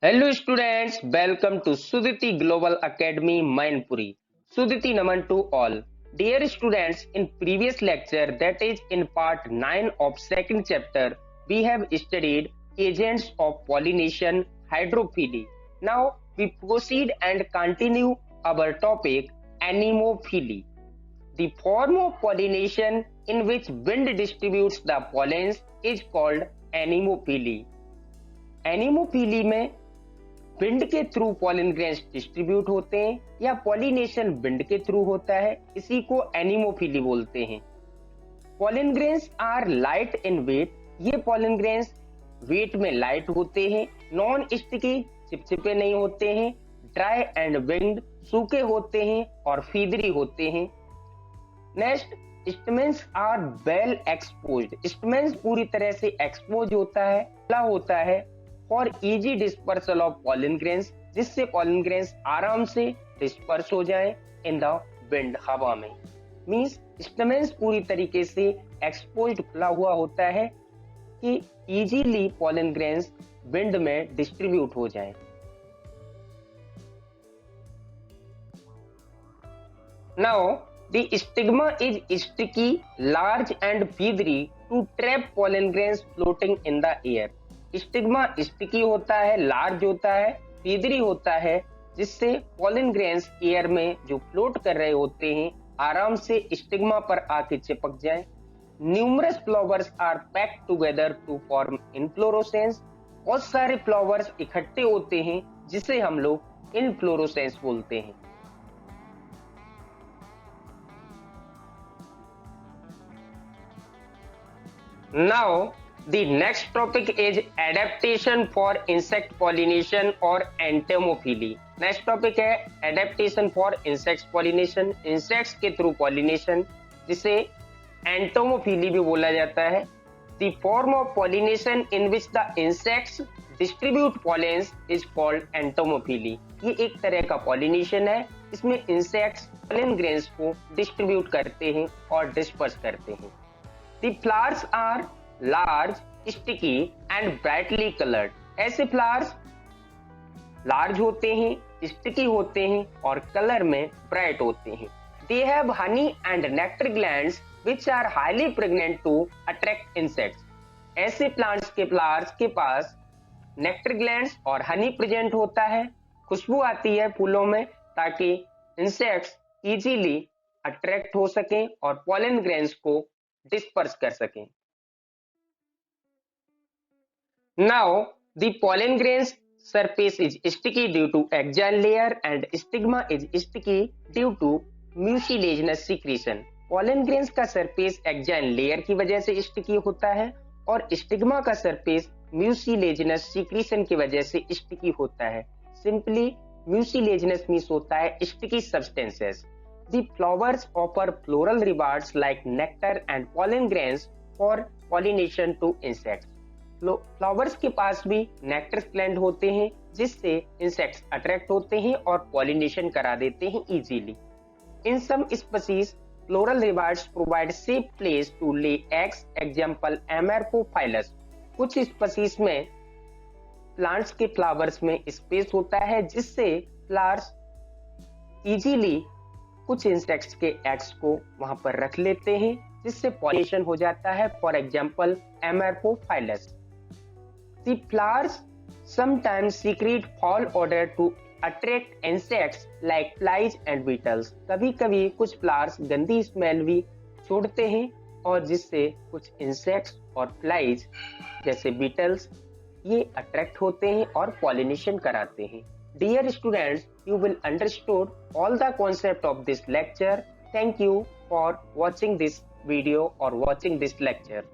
Hello students, welcome to Suditi Global Academy Mainpuri. Suditi Naman to all. Dear students, in previous lecture, that is in part 9 of second chapter, we have studied agents of pollination hydrophily. Now we proceed and continue our topic anemophily. The form of pollination in which wind distributes the pollens is called anemophily. एनिमोफीली में wind के through pollen grains distribute होते हैं या pollination wind के through होता है, इसी को एनिमोफीली बोलते हैं। Pollen grains are light in weight, ये पॉलन ग्रेन्स वेट में लाइट होते हैं, नॉन स्टिकी चिपचिपे नहीं होते हैं, ड्राई एंड विंग्ड सूखे होते हैं और फीदरी होते हैं। Next, stamens are well exposed, stamens पूरी तरह से एक्सपोज होता है, खुला होता है for easy dispersal of pollen grains, जिससे पॉलन ग्रेन्स आराम से डिस्पर्स हो जाए इन द विंड, हवा में। मींस स्टेमेंस पूरी तरीके से एक्सपोज्ड खुला हुआ होता है कि इजीली पॉलन ग्रेन्स विंड में डिस्ट्रीब्यूट हो जाए। Now the stigma is sticky, large and feathery to trap pollen grains floating in the air. Stigma sticky होता है, लार्ज होता है, फीदरी होता है, जिससे पॉलन ग्रेन्स एयर में जो फ्लोट कर रहे होते हैं आराम से स्टिग्मा पर आके चिपक जाएं। Numerous flowers are packed together to form inflorescence, बहुत सारे फ्लावर्स इकट्ठे होते हैं जिसे हम लोग इनफ्लोरोसेंस बोलते हैं। Now, the next topic is adaptation for insect pollination or entomophily. Next topic है adaptation for insect pollination, insects के through pollination, जिसे entomophily भी बोला जाता है। The form of pollination in which the insects distribute pollens is called entomophily. ये एक तरह का pollination है, इसमें insects pollen grains को distribute करते हैं और disperse करते हैं। The flowers are large, sticky and brightly colored. ऐसे flowers large होते हैं, sticky होते हैं और कलर में bright होते हैं। They have honey and nectar glands which are highly pregnant to attract insects. ऐसे plants के flowers के पास nectar glands और honey present होता है, खुशबू आती है फूलों में ताकि insects easily attract हो सकें और pollen grains को disperse कर सकें। Now the pollen grains surface is sticky due to axial layer and stigma is sticky due to mucilaginous secretion. pollen grains का सरफेस axial layer की वजह से स्टिकी होता है और स्टिग्मा का सरफेस mucilaginous secretion की वजह से स्टिकी होता है। Simply mucilaginous मीन्स होता है sticky substances. The flowers offer floral rewards like nectar and pollen grains for pollination to insects. Flowers के पास भी नेक्टर ग्लैंड होते हैं जिससे इंसेक्ट्स अट्रैक्ट होते हैं और पॉलिनेशन करा देते हैं easily. In some species floral rewards provide safe place to lay eggs, example Amorphophallus. कुछ स्पीशीज में प्लांट्स के फ्लावर्स में स्पेस होता है जिससे फ्लावर्स इजीली कुछ इंसेक्ट्स के एग्स को वहां पर रख लेते हैं जिससे पॉलिनेशन हो जाता है, for example Amorphophallus. The flowers sometimes secrete foul odor to attract insects like flies and beetles. कभी-कभी कुछ फ्लावर्स गंदी स्मेल भी छोड़ते हैं और जिससे कुछ इंसेक्ट्स और फ्लाइज जैसे बीटल्स ये अट्रैक्ट होते हैं और पॉलिनेशन कराते हैं। Dear students, you will understood all the concept of this lecture. Thank you for watching this video or watching this lecture.